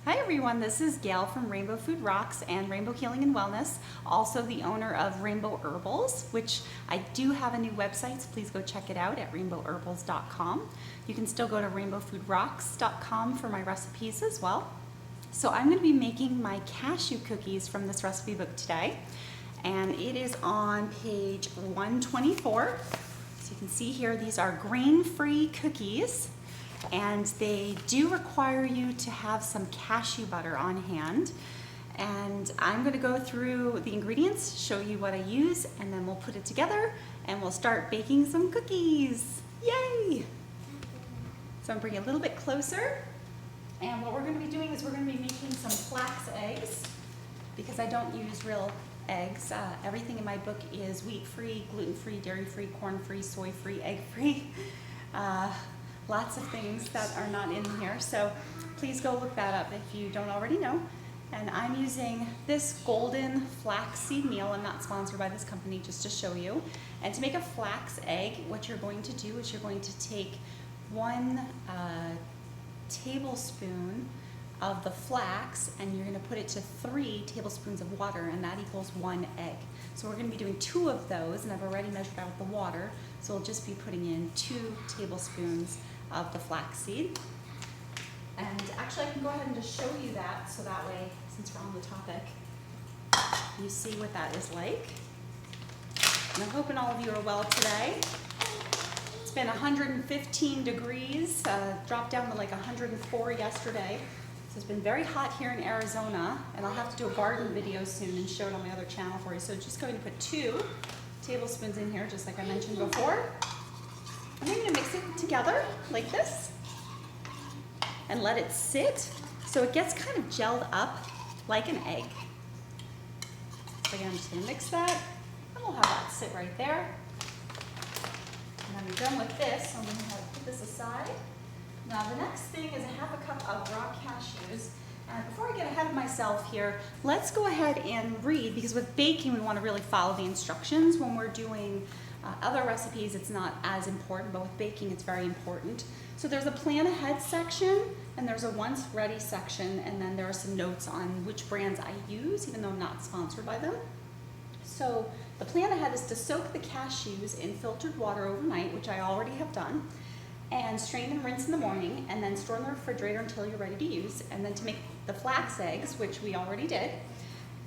Hi everyone, this is Gail from Rainbow Food Rocks and Rainbow Healing and Wellness, also the owner of Rainbow Herbals, which I do have a new website, so please go check it out at rainbowherbals.com. You can still go to rainbowfoodrocks.com for my recipes as well. So I'm going to be making my cashew cookies from this recipe book today, and it is on page 124. So you can see here, these are grain-free cookies. And they do require you to have some cashew butter on hand. And I'm going to go through the ingredients, show you what I use, and then we'll put it together and we'll start baking some cookies. Yay! So I'm bringing it a little bit closer. And what we're going to be doing is we're going to be making some flax eggs because I don't use real eggs. Everything in my book is wheat-free, gluten-free, dairy-free, corn-free, soy-free, egg-free. Lots of things that are not in here, so please go look that up if you don't already know. And I'm using this golden flaxseed meal. I'm not sponsored by this company, just to show you. And to make a flax egg, what you're going to do is you're going to take 1 tablespoon of the flax and you're going to put it to 3 tablespoons of water, and that equals 1 egg. So we're going to be doing 2 of those, and I've already measured out the water, so we'll just be putting in 2 tablespoons of the flaxseed. And actually I can go ahead and just show you that, so that way, since we're on the topic, you see what that is like. And I'm hoping all of you are well today. It's been 115 degrees, dropped down to like 104 yesterday. So it's been very hot here in Arizona, and I'll have to do a garden video soon and show it on my other channel for you. So just going to put 2 tablespoons in here, just like I mentioned before. And I'm going to mix it together like this and let it sit so it gets kind of gelled up like an egg. So again, I'm just going to mix that, and we'll have that sit right there. And then we're done with this, so I'm going to put this aside. Now the next thing is a 1/2 cup of raw cashews. And before I get ahead of myself here, let's go ahead and read, because with baking we want to really follow the instructions. When we're doing other recipes it's not as important, but with baking it's very important. So there's a plan ahead section, and there's a once ready section, and then there are some notes on which brands I use, even though I'm not sponsored by them. So the plan ahead is to soak the cashews in filtered water overnight, which I already have done, and strain and rinse in the morning, and then store in the refrigerator until you're ready to use. And then to make the flax eggs, which we already did,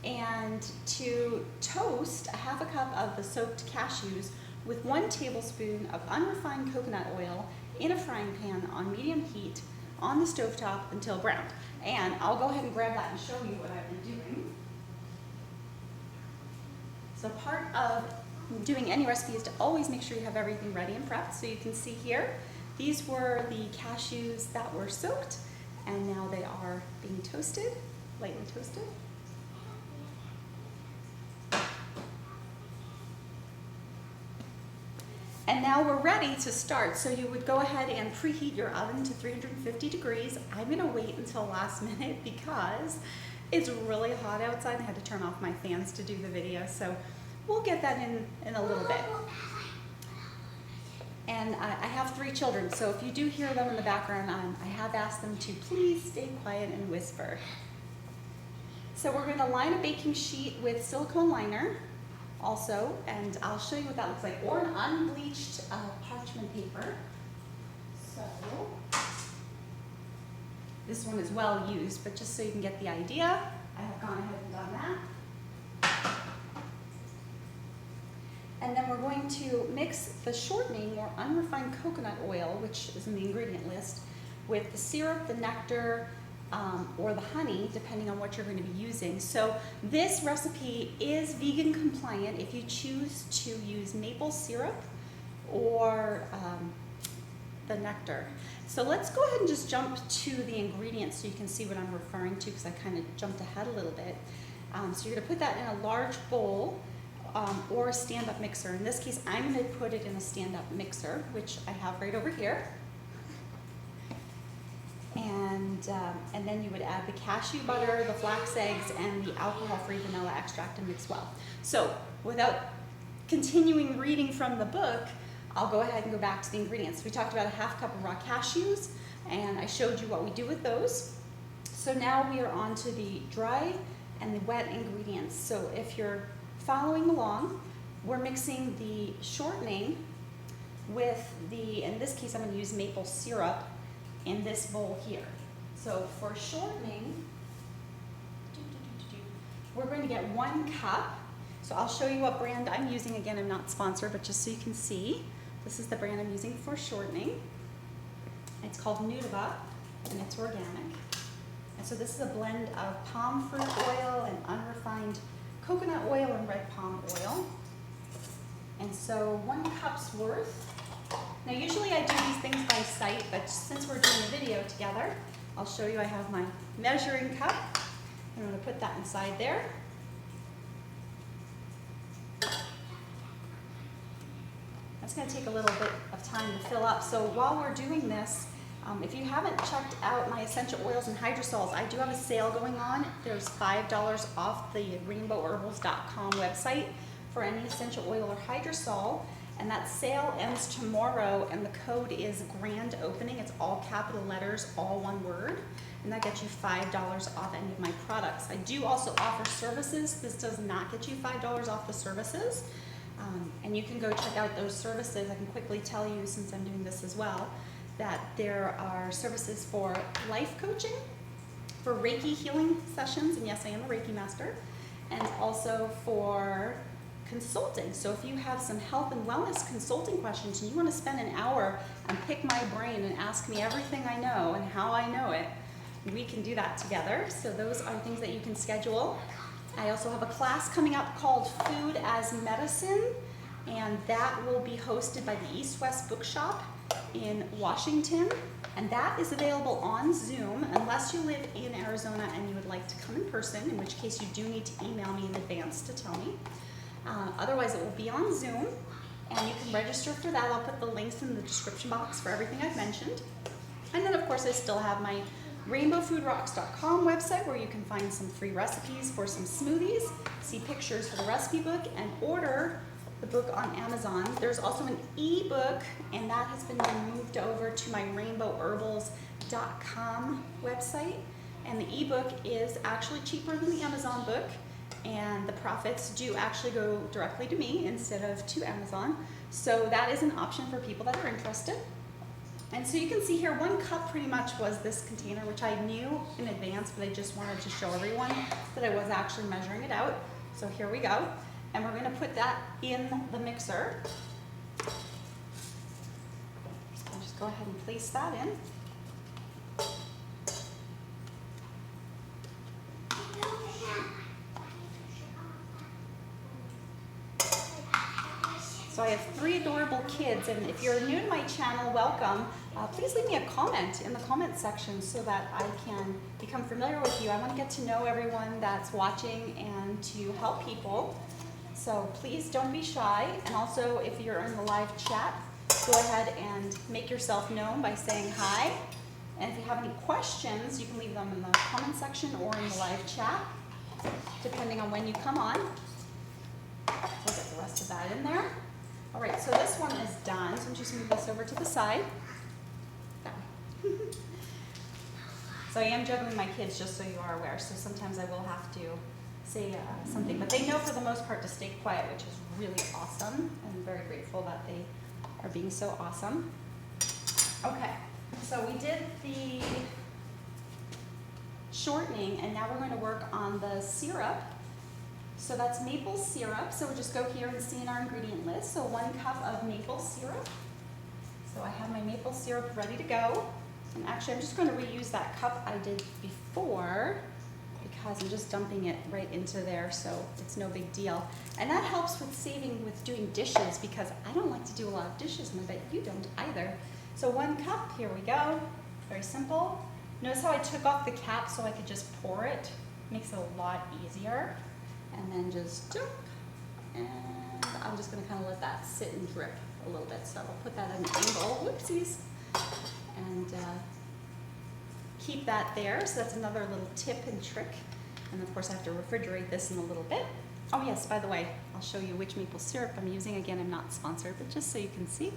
and to toast a 1/2 cup of the soaked cashews with 1 tablespoon of unrefined coconut oil in a frying pan on medium heat on the stovetop until browned. And I'll go ahead and grab that and show you what I've been doing. So part of doing any recipe is to always make sure you have everything ready and prepped. So you can see here, these were the cashews that were soaked, and now they are being toasted, lightly toasted. And now we're ready to start. So you would go ahead and preheat your oven to 350 degrees. I'm gonna wait until last minute because it's really hot outside. I had to turn off my fans to do the video, so we'll get that in a little bit. And I have 3 children, so if you do hear them in the background, I have asked them to please stay quiet and whisper. So we're going to line a baking sheet with silicone liner also, and I'll show you what that looks like, or an unbleached parchment paper. So this one is well used, but just so you can get the idea, I have gone ahead and done that. And then we're going to mix the shortening or unrefined coconut oil, which is in the ingredient list, with the syrup, the nectar, or the honey, depending on what you're going to be using. So this recipe is vegan compliant if you choose to use maple syrup or the nectar. So let's go ahead and just jump to the ingredients so you can see what I'm referring to, because I kind of jumped ahead a little bit. So you're going to put that in a large bowl, or a stand-up mixer. In this case, I'm going to put it in a stand-up mixer, which I have right over here. And then you would add the cashew butter, the flax eggs, and the alcohol-free vanilla extract and mix well. So without continuing reading from the book, I'll go ahead and go back to the ingredients. We talked about a 1/2 cup of raw cashews, and I showed you what we do with those. So now we are on to the dry and the wet ingredients. So if you're following along, we're mixing the shortening with the, in this case I'm going to use maple syrup in this bowl here. So for shortening, we're going to get 1 cup. So I'll show you what brand I'm using. Again, I'm not sponsored, but just so you can see, this is the brand I'm using for shortening. It's called Nutiva, and it's organic. And so this is a blend of palm fruit oil and unrefined coconut oil and red palm oil. And so 1 cup's worth. Now usually I do these things by sight, but since we're doing a video together, I'll show you I have my measuring cup. I'm going to put that inside there. That's going to take a little bit of time to fill up. So while we're doing this, if you haven't checked out my essential oils and hydrosols, I do have a sale going on. There's $5 off the rainbowherbals.com website for any essential oil or hydrosol. And that sale ends tomorrow, and the code is GRANDOPENING. It's all capital letters, all one word. And that gets you $5 off any of my products. I do also offer services. This does not get you $5 off the services. And you can go check out those services. I can quickly tell you, since I'm doing this as well, that there are services for life coaching, for Reiki healing sessions, and yes, I am a Reiki master, and also for consulting. So if you have some health and wellness consulting questions and you want to spend an hour and pick my brain and ask me everything I know and how I know it, we can do that together. So those are things that you can schedule. I also have a class coming up called Food as Medicine, and that will be hosted by the East West Bookshop in Washington, and that is available on Zoom unless you live in Arizona and you would like to come in person, in which case you do need to email me in advance to tell me. Otherwise it will be on Zoom, and you can register for that. I'll put the links in the description box for everything I've mentioned. And then of course I still have my rainbowfoodrocks.com website where you can find some free recipes for some smoothies, see pictures for the recipe book, and order the book on Amazon. There's also an ebook, and that has been moved over to my rainbowherbals.com website. And the ebook is actually cheaper than the Amazon book, and the profits do actually go directly to me instead of to Amazon. So that is an option for people that are interested. And so you can see here, 1 cup pretty much was this container, which I knew in advance, but I just wanted to show everyone that I was actually measuring it out. So here we go. And we're going to put that in the mixer. So I'll just go ahead and place that in. So I have 3 adorable kids, and if you're new to my channel, welcome. Please leave me a comment in the comment section so that I can become familiar with you. I want to get to know everyone that's watching and to help people. So please don't be shy, and also if you're in the live chat, go ahead and make yourself known by saying hi. And if you have any questions, you can leave them in the comment section or in the live chat, depending on when you come on. We'll get the rest of that in there. All right, so this one is done, so I'm just going to move this over to the side. Done. So I am juggling my kids, just so you are aware, so sometimes I will have to say something, but they know for the most part to stay quiet, which is really awesome. I'm very grateful that they are being so awesome. Okay, so we did the shortening, and now we're going to work on the syrup. So that's maple syrup. So we'll just go here and see in our ingredient list. So 1 cup of maple syrup. So I have my maple syrup ready to go. And actually, I'm just going to reuse that cup I did before because I'm just dumping it right into there, so it's no big deal. And that helps with saving with doing dishes, because I don't like to do a lot of dishes, and I bet you don't either. So 1 cup, here we go. Very simple. Notice how I took off the cap so I could just pour it. Makes it a lot easier. And then just dunk, and I'm just going to kind of let that sit and drip a little bit. So I'll put that at an angle, whoopsies, and keep that there. So that's another little tip and trick. And of course I have to refrigerate this in a little bit. Oh yes, by the way, I'll show you which maple syrup I'm using. Again, I'm not sponsored, but just so you can see.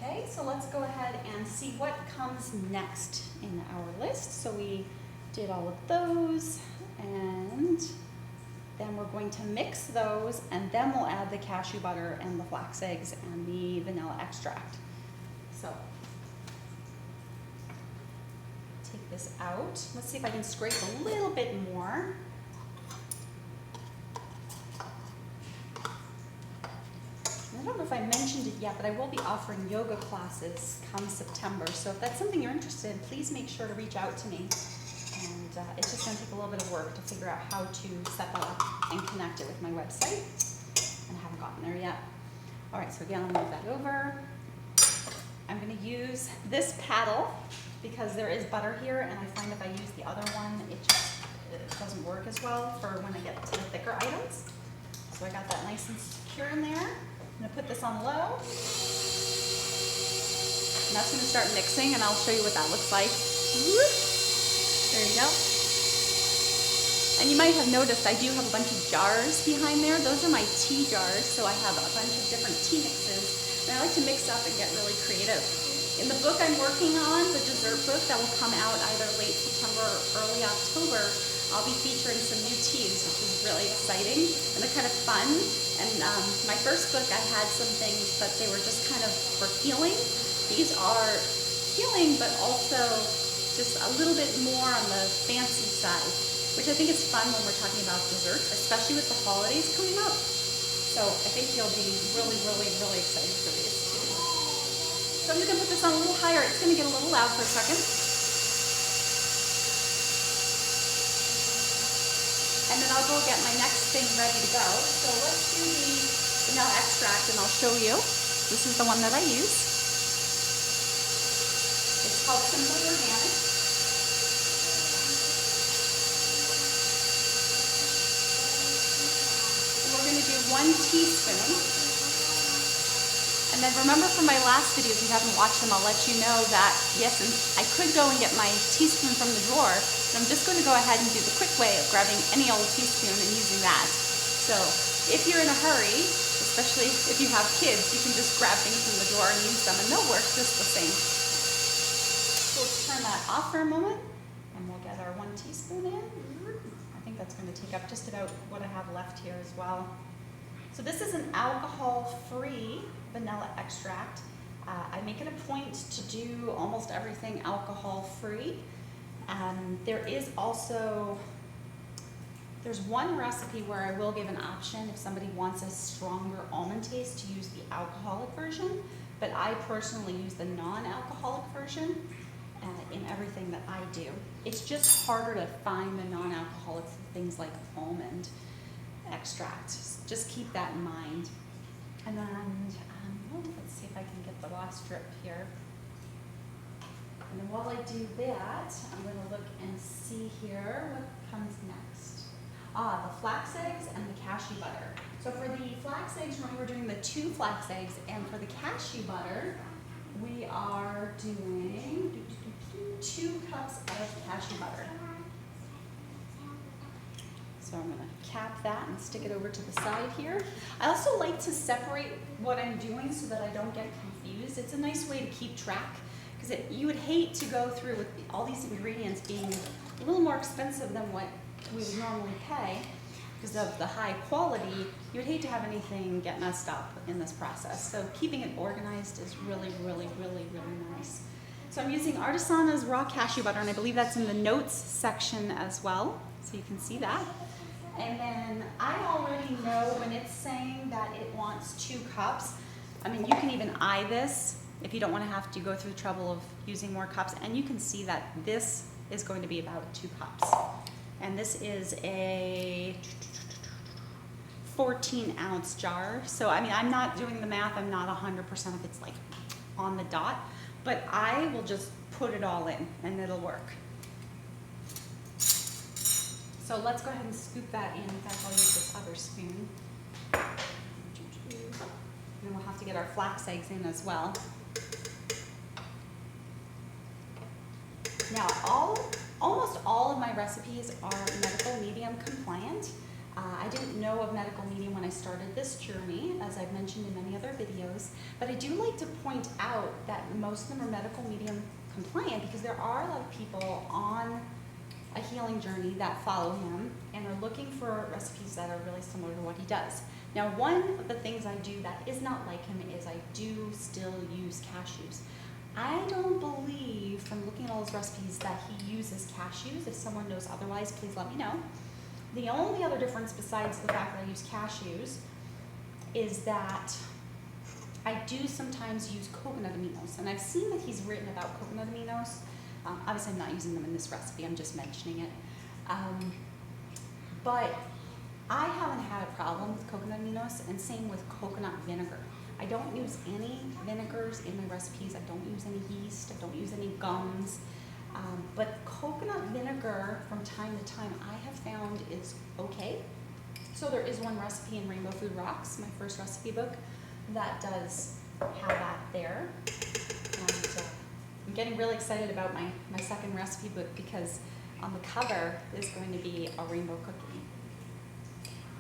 Okay, so let's go ahead and see what comes next in our list. So we did all of those, and then we're going to mix those, and then we'll add the cashew butter and the flax eggs and the vanilla extract. So take this out. Let's see if I can scrape a little bit more. I don't know if I mentioned it yet, but I will be offering yoga classes come September. So if that's something you're interested in, please make sure to reach out to me. And it's just going to take a little bit of work to figure out how to set that up and connect it with my website. And I haven't gotten there yet. All right, so again, I'll move that over. I'm going to use this paddle because there is butter here, and I find if I use the other one, it doesn't work as well for when I get to the thicker items. So I got that nice and secure in there. I'm going to put this on low. And that's going to start mixing, and I'll show you what that looks like. There you go. And you might have noticed I do have a bunch of jars behind there. Those are my tea jars, so I have a bunch of different tea mixes. And I like to mix up and get really creative. In the book I'm working on, the dessert book that will come out either late September or early October, I'll be featuring some new teas, which is really exciting, and they're kind of fun. And my first book, I had some things, but they were just kind of for healing. These are healing, but also just a little bit more on the fancy side, which I think is fun when we're talking about desserts, especially with the holidays coming up. So I think you'll be really, really, really excited for these too. So I'm just gonna put this on a little higher. It's gonna get a little loud for a second. And then I'll go get my next thing ready to go. So let's do the vanilla extract, and I'll show you. This is the one that I use. It's called Simply Organic. And we're going to do 1 teaspoon. And then remember from my last video, if you haven't watched them, I'll let you know that, yes, and I could go and get my teaspoon from the drawer, but I'm just going to go ahead and do the quick way of grabbing any old teaspoon and using that. So if you're in a hurry, especially if you have kids, you can just grab things from the drawer and use them, and they'll work just the same. So let's turn that off for a moment, and we'll get our 1 teaspoon in. I think that's going to take up just about what I have left here as well. So this is an alcohol-free vanilla extract. I make it a point to do almost everything alcohol-free. There's one recipe where I will give an option if somebody wants a stronger almond taste to use the alcoholic version, but I personally use the non-alcoholic version in everything that I do. It's just harder to find the non-alcoholic things like almond extract. Just keep that in mind. And then, let's see if I can get the last drip here. And then while I do that, I'm going to look and see here what comes next. The flax eggs and the cashew butter. So for the flax eggs, remember we're doing the 2 flax eggs, and for the cashew butter, we are doing 2 cups of cashew butter. So I'm going to cap that and stick it over to the side here. I also like to separate what I'm doing so that I don't get confused. It's a nice way to keep track, because you would hate to go through with all these ingredients being a little more expensive than what we would normally pay because of the high quality. You would hate to have anything get messed up in this process. So keeping it organized is really, really, really, really nice. So I'm using Artisana's raw cashew butter, and I believe that's in the notes section as well, so you can see that. And then I already know when it's saying that it wants 2 cups. I mean, you can even eye this if you don't want to have to go through the trouble of using more cups. And you can see that this is going to be about 2 cups. And this is a 14-ounce jar. So, I mean, I'm not doing the math. I'm not 100% if it's like on the dot. But I will just put it all in, and it'll work. So let's go ahead and scoop that in. In fact, I'll use this other spoon. And then we'll have to get our flax eggs in as well. Now, almost all of my recipes are medical medium compliant. I didn't know of medical medium when I started this journey, as I've mentioned in many other videos, but I do like to point out that most of them are medical medium compliant because there are a lot of people on a healing journey that follow him and are looking for recipes that are really similar to what he does. Now, one of the things I do that is not like him is I do still use cashews. I don't believe from looking at all his recipes that he uses cashews. If someone knows otherwise, please let me know. The only other difference besides the fact that I use cashews is that I do sometimes use coconut aminos, and I've seen that he's written about coconut aminos. Obviously I'm not using them in this recipe, I'm just mentioning it. But I haven't had a problem with coconut aminos, and same with coconut vinegar. I don't use any vinegars in my recipes, I don't use any yeast, I don't use any gums. But coconut vinegar from time to time I have found is okay. So there is one recipe in Rainbow Food Rocks, my first recipe book, that does have that there. And I'm getting really excited about my second recipe book because on the cover is going to be a rainbow cookie.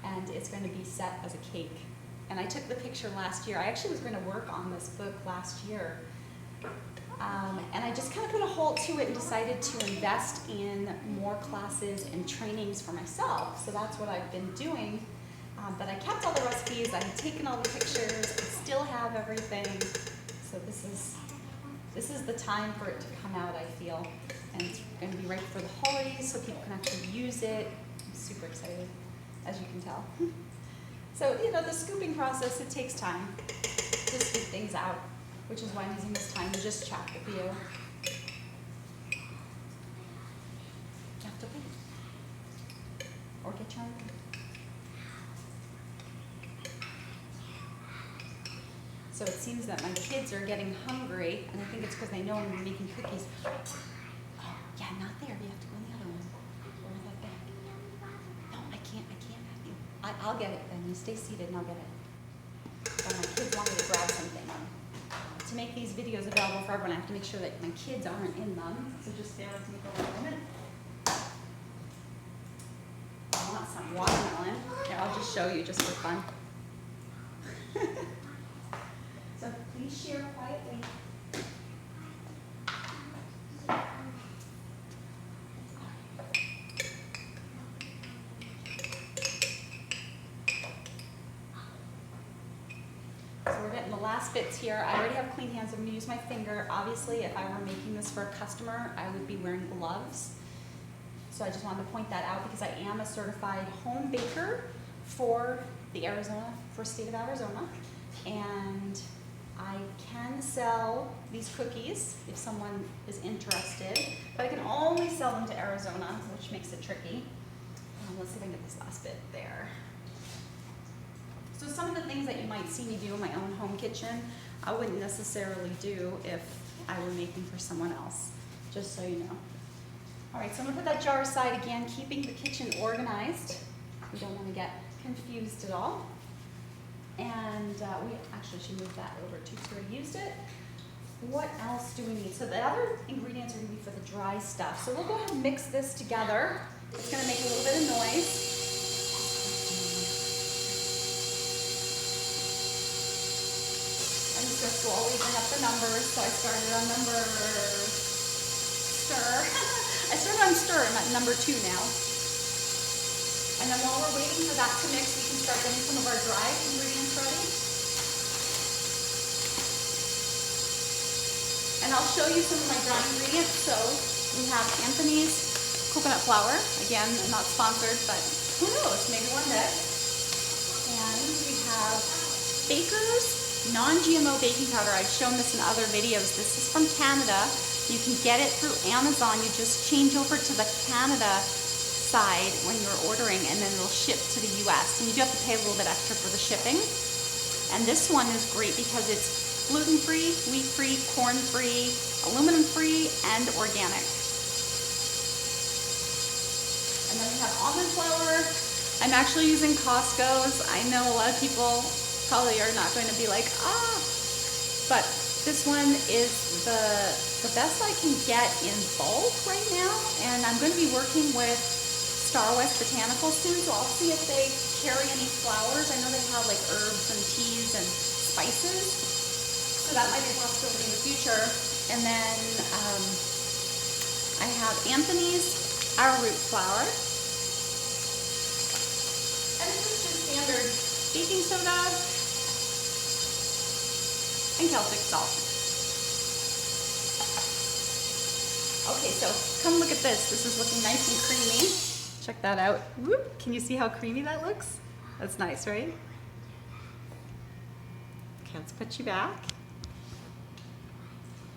And it's going to be set as a cake. And I took the picture last year. I actually was going to work on this book last year. And I just kind of put a halt to it and decided to invest in more classes and trainings for myself. So that's what I've been doing. But I kept all the recipes, I had taken all the pictures, I still have everything. So this is the time for it to come out, I feel. And it's going to be right for the holidays so people can actually use it. I'm super excited, as you can tell. So, you know, the scooping process, it takes time to scoop things out, which is why I'm using this time to just chat with you. You have to wait. Or get your own. So it seems that my kids are getting hungry, and I think it's because they know when we're making cookies. Oh, yeah, not there. You have to go in the other one. Or that back. No, I can't have you. I'll get it then. You stay seated and I'll get it. But my kids want me to grab something. To make these videos available for everyone, I have to make sure that my kids aren't in them. So just bear with me for a moment. I want some watermelon. Here, I'll just show you just for fun. So please share quietly. So we're getting the last bits here. I already have clean hands. I'm going to use my finger. Obviously, if I were making this for a customer, I would be wearing gloves. So I just wanted to point that out because I am a certified home baker for the state of Arizona. And I can sell these cookies if someone is interested, but I can only sell them to Arizona, which makes it tricky. Let's see if I can get this last bit there. So some of the things that you might see me do in my own home kitchen, I wouldn't necessarily do if I were making for someone else, just so you know. All right, so I'm gonna put that jar aside again, keeping the kitchen organized. We don't wanna get confused at all. And we actually should move that over too, because we already used it. What else do we need? So the other ingredients are going to be for the dry stuff. So we'll go ahead and mix this together. It's going to make a little bit of noise. I'm just going to slowly bring up the numbers. So I started on I started on stir. I'm at number 2 now. And then while we're waiting for that to mix, we can start getting some of our dry ingredients ready. And I'll show you some of my dry ingredients. So we have Anthony's coconut flour. Again, not sponsored, but who knows, maybe one day. And we have Baker's non-GMO baking powder. I've shown this in other videos. This is from Canada. You can get it through Amazon. You just change over to the Canada side when you're ordering, and then it'll ship to the US, and you do have to pay a little bit extra for the shipping. And this one is great because it's gluten-free, wheat-free, corn-free, aluminum-free, and organic. And then we have almond flour. I'm actually using Costco's. I know a lot of people probably are not going to be like, but this one is the best I can get in bulk right now, and I'm going to be working with Star West botanical soon, so I'll see if they carry any flowers. I know they have like herbs and teas and spices, so that might be a possibility in the future. And then I have Anthony's arrowroot flour. And this is just standard baking soda and Celtic salt. Okay, so come look at this. This is looking nice and creamy. Check that out. Whoop. Can you see how creamy that looks? That's nice, right? Okay, let's put you back.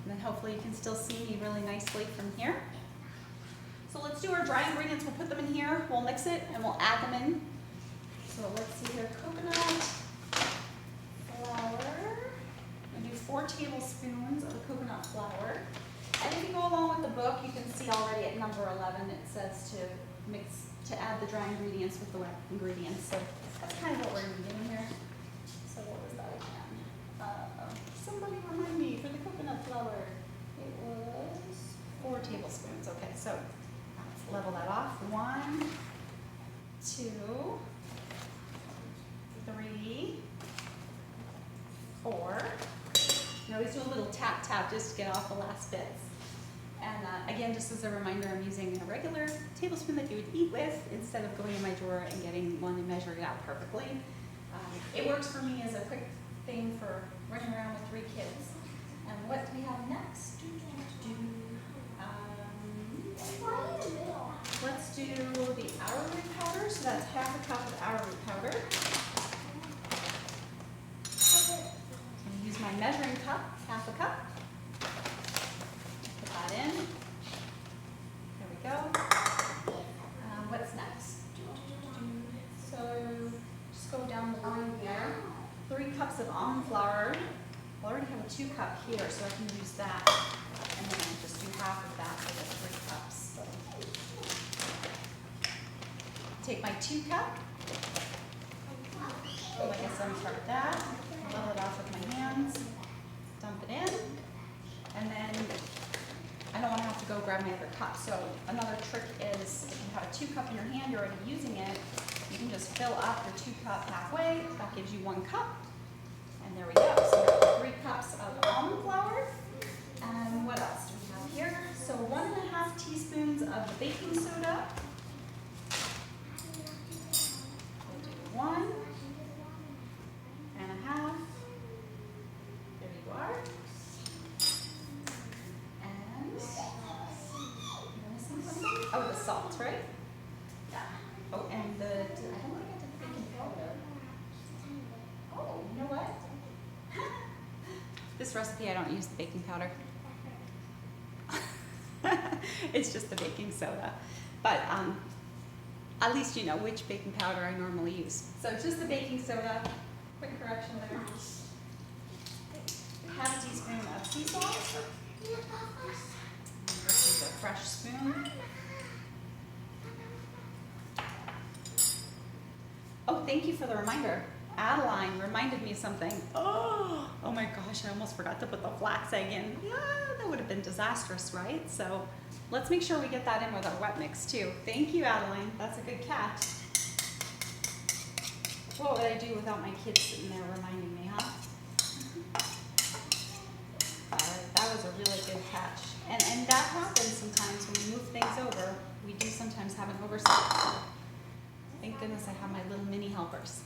And then hopefully you can still see me really nicely from here. So let's do our dry ingredients. We'll put them in here. We'll mix it and we'll add them in. So let's see here. Coconut flour. I'm going to do 4 tablespoons of the coconut flour. And if you go along with the book, you can see already at number 11 it says to add the dry ingredients with the wet ingredients. So that's kind of what we're going to be doing here. So what was that again? Somebody remind me for the coconut flour. It was 4 tablespoons. Okay, so let's level that off. 1, 2, 3, 4. I always do a little tap tap just to get off the last bits. And again, just as a reminder, I'm using a regular tablespoon that you would eat with instead of going in my drawer and getting one and measuring it out perfectly. It works for me as a quick thing for running around with 3 kids. And what do we have next? Let's do the arrowroot powder. So that's half a cup of arrowroot powder. I'm going to use my measuring cup, half a cup. Put that in. There we go. What's next? So just go down the line here. 3 cups of almond flour. I already have a 2 cup here, so I can use that. And then just do half of that for the 3 cups. So take my 2 cup. Oh, I guess I'm going to start with that. Level it off with my hands. Dump it in. And then I don't want to have to go grab my other cup. So another trick is if you have a 2 cup in your hand, you're already using it, you can just fill up your 2 cup halfway. That gives you 1 cup. And there we go. So we have 3 cups of almond flour. And what else do we have here? So 1½ teaspoons of the baking soda. We'll do 1 and a half. There you are. And am I missing something? Oh, the salt, right? Yeah. Oh, and I don't think I did the baking powder. Oh, you know what? This recipe, I don't use the baking powder. It's just the baking soda. But at least you know which baking powder I normally use. So it's just the baking soda. Quick correction there. Half a teaspoon of sea salt. This is a fresh spoon. Oh, thank you for the reminder. Adeline reminded me of something. Oh my gosh, I almost forgot to put the flax egg in. Yeah, that would have been disastrous, right? So let's make sure we get that in with our wet mix too. Thank you, Adeline. That's a good catch. What would I do without my kids sitting there reminding me, huh? That was a really good catch. And that happens sometimes when we move things over. We do sometimes have an oversight. Thank goodness I have my little mini helpers.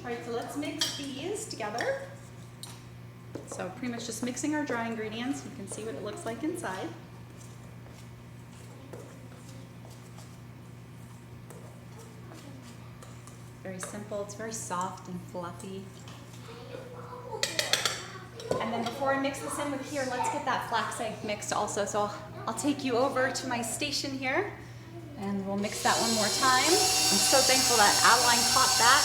All right, so let's mix these together. So pretty much just mixing our dry ingredients. You can see what it looks like inside. Very simple, it's very soft and fluffy. And then before I mix this in with here, let's get that flax egg mixed also. So I'll take you over to my station here and we'll mix that one more time. I'm so thankful that Adeline caught that.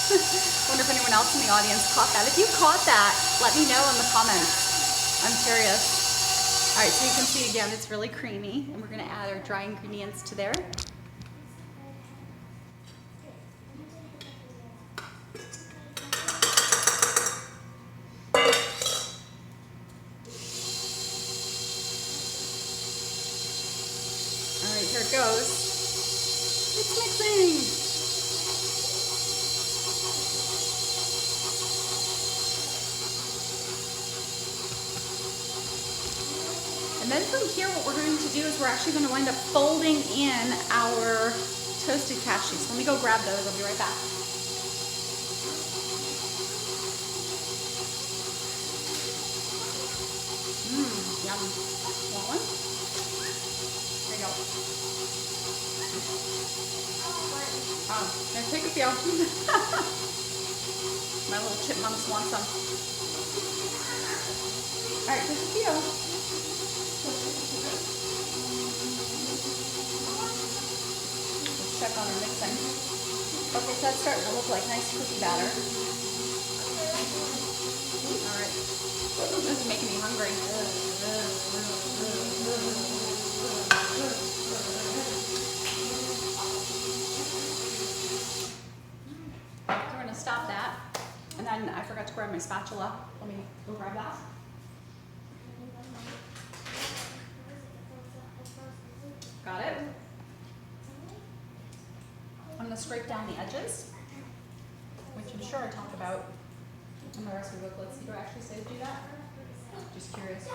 Wonder if anyone else in the audience caught that. If you caught that, let me know in the comments. I'm curious. All right, so you can see again, it's really creamy, and we're gonna add our dry ingredients to there. it goes. It's mixing. And then from here, what we're going to do is we're actually going to wind up folding in our toasted cashews. Let me go grab those. I'll be right back. Yum. Want one? There you go. Oh, here, take a few. My little chipmunks want some. All right, just a few. Let's check on our mixing. Okay, so that's starting to look like nice cookie batter. All right. This is making me hungry. So we're going to stop that. And then I forgot to grab my spatula. Let me go grab that. Got it? I'm going to scrape down the edges, which I'm sure I talked about in the recipe book. Let's see, do I actually say to do that? Just curious.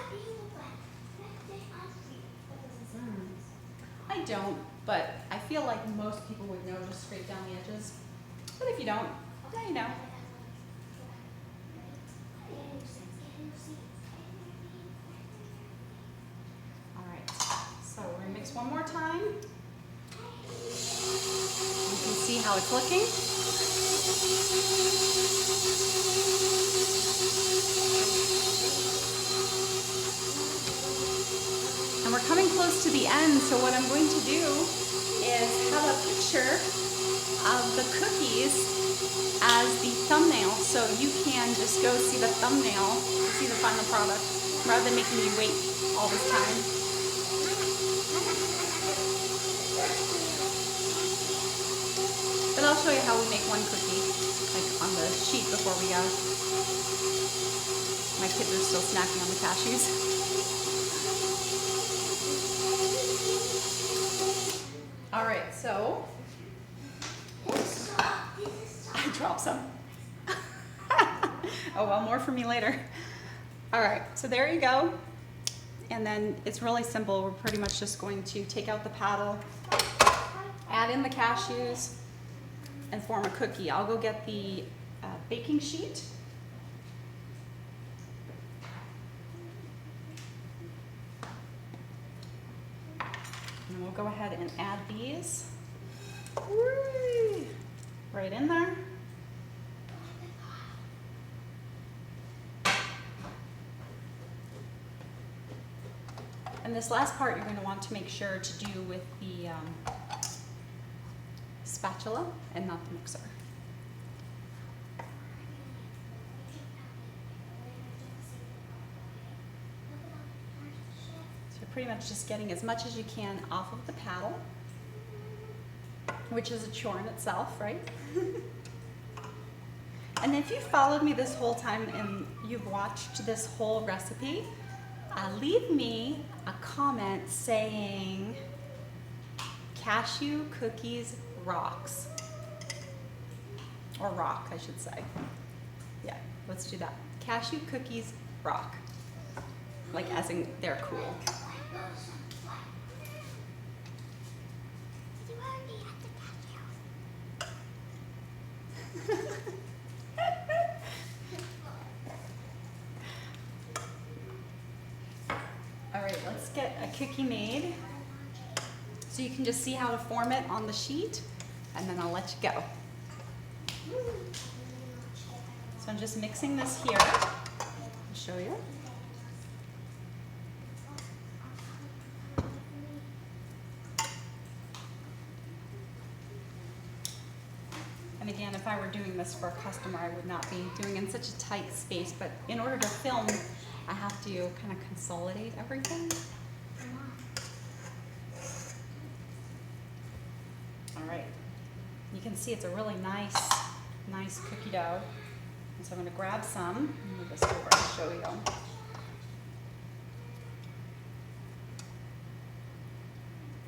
I don't, but I feel like most people would know just scrape down the edges. But if you don't, now you know. All right, so we're going to mix one more time. You can see how it's looking. And we're coming close to the end, so what I'm going to do is have a picture of the cookies as the thumbnail, so you can just go see the thumbnail to see the final product, rather than making you wait all this time. But I'll show you how we make one cookie, like on the sheet before we go. My kids are still snacking on the cashews. All right, so I dropped some. Oh, well, more for me later. All right, so there you go. And then it's really simple. We're pretty much just going to take out the paddle, add in the cashews, and form a cookie. I'll go get the baking sheet. And we'll go ahead and add these right in there. And this last part you're going to want to make sure to do with the spatula and not the mixer. So you're pretty much just getting as much as you can off of the paddle, which is a chore in itself, right? And if you followed me this whole time and you've watched this whole recipe, leave me a comment saying cashew cookies rocks. Or rock, I should say. Yeah, let's do that. Cashew cookies rock. Like as in they're cool. All right, let's get a cookie made. So you can just see how to form it on the sheet, and then I'll let you go. So I'm just mixing this here. I'll show you. And again, if I were doing this for a customer, I would not be doing it in such a tight space, but in order to film, I have to kind of consolidate everything. All right, you can see it's a really nice cookie dough. And so I'm going to grab some, move this over and show you.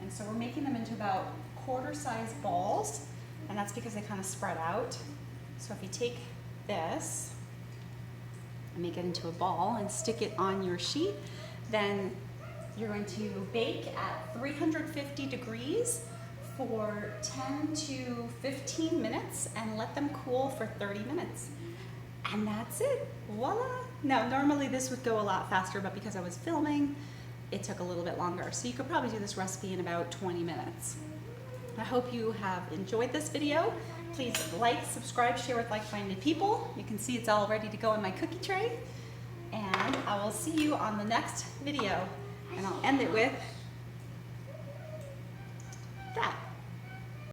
And And so we're making them into about quarter-size balls, and that's because they kind of spread out. So if you take this and make it into a ball and stick it on your sheet, then you're going to bake at 350 degrees for 10 to 15 minutes and let them cool for 30 minutes. And that's it, voila. Now, normally this would go a lot faster, but because I was filming, it took a little bit longer. So you could probably do this recipe in about 20 minutes. I hope you have enjoyed this video. Please like, subscribe, share with like-minded people. You can see it's all ready to go in my cookie tray. And I will see you on the next video. And I'll end it with that.